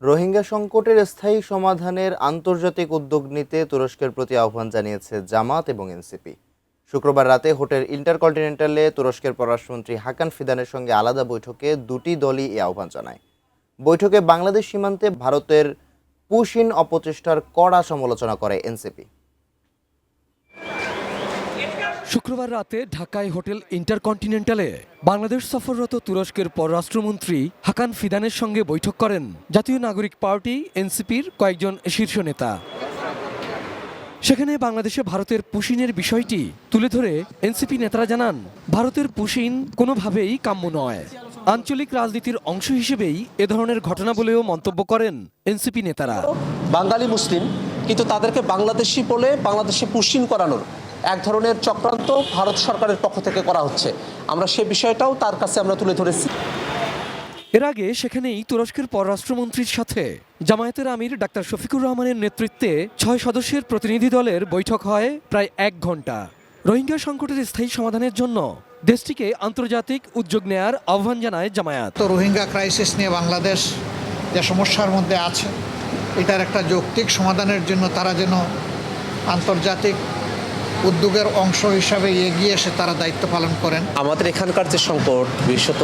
রোহিঙ্গা সংকটের স্থায়ী সমাধানের আন্তর্জাতিক উদ্যোগ নিতে তুরস্কের প্রতি আহ্বান জানিয়েছে জামাত এবং এনসিপি। শুক্রবার রাতে হোটেল ইন্টারকন্টিনেন্টালে তুরস্কের পররাষ্ট্রমন্ত্রী হাকান ফিদানের সঙ্গে আলাদা বৈঠকে দুটি দলই এই আহ্বান জানায়। বৈঠকে বাংলাদেশ সীমান্তে ভারতের পুশিন অপচেষ্টার কড়া সমালোচনা করে এনসিপি। শুক্রবার রাতে ঢাকায় হোটেল ইন্টারকন্টিনেন্টালে বাংলাদেশ সফররত তুরস্কের পররাষ্ট্রমন্ত্রী হাকান ফিদানের সঙ্গে বৈঠক করেন জাতীয় নাগরিক পার্টি এনসিপির কয়েকজন শীর্ষ নেতা। সেখানে বাংলাদেশে ভারতের পুশিনের বিষয়টি তুলে ধরে এনসিপি নেতারা জানান, ভারতের পুশিন কোনোভাবেই কাম্য নয়। আঞ্চলিক রাজনীতির অংশ হিসেবেই এ ধরনের ঘটনা বলেও মন্তব্য করেন এনসিপি নেতারা। বাঙালি মুসলিম, কিন্তু তাদেরকে বাংলাদেশি বলে বাংলাদেশে পুশিন করানোর এক ধরনের চক্রান্ত ভারত সরকারের পক্ষ থেকে করা হচ্ছে। আমরা সে বিষয়টাও তার কাছে আমরা তুলে ধরেছি। এর আগে সেখানেই তুরস্কের পররাষ্ট্রমন্ত্রীর সাথে জামায়াতের আমির ডাক্তার শফিকুর রহমানের নেতৃত্বে 6 সদস্যের প্রতিনিধি দলের বৈঠক হয় প্রায় 1 ঘন্টা। রোহিঙ্গা সংকটের স্থায়ী সমাধানের জন্য দেশটিকে আন্তর্জাতিক উদ্যোগ নেয়ার আহ্বান জানায় জামায়াত। তো রোহিঙ্গা ক্রাইসিস নিয়ে বাংলাদেশ যে সমস্যার মধ্যে আছে, এটার একটা যৌক্তিক সমাধানের জন্য তারা যেন আন্তর্জাতিক উদ্যোগের অংশ হিসাবে এগিয়ে এসে তারা দায়িত্ব পালন করেন। আমাদের এখানকার যে সংকট, বিশেষত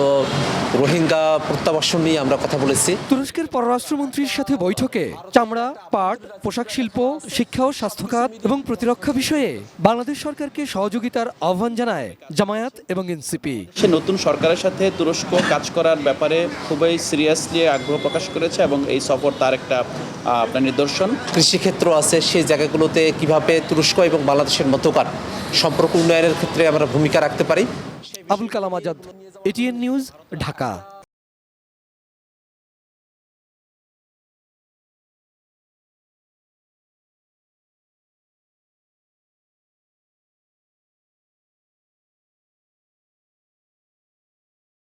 রোহিঙ্গা প্রত্যাবাসন নিয়ে আমরা কথা বলেছি। তুরস্কের পররাষ্ট্রমন্ত্রীর সাথে বৈঠকে চামড়া, পাট, পোশাক শিল্প, শিক্ষা ও স্বাস্থ্য খাত এবং প্রতিরক্ষা বিষয়ে বাংলাদেশ সরকারকে সহযোগিতার আহ্বান জানায় জামায়াত এবং এনসিপি। সে নতুন সরকারের সাথে তুরস্ক কাজ করার ব্যাপারে খুবই সিরিয়াসলি আগ্রহ প্রকাশ করেছে এবং এই সফর তার একটা আপনার নিদর্শন। কৃষিক্ষেত্র আছে, সেই জায়গাগুলোতে কিভাবে তুরস্ক এবং বাংলাদেশের মধ্যকার সম্পর্ক উন্নয়নের ক্ষেত্রে আমরা ভূমিকা রাখতে পারি। Abul Kalam Azad, ATN news, Dhaka.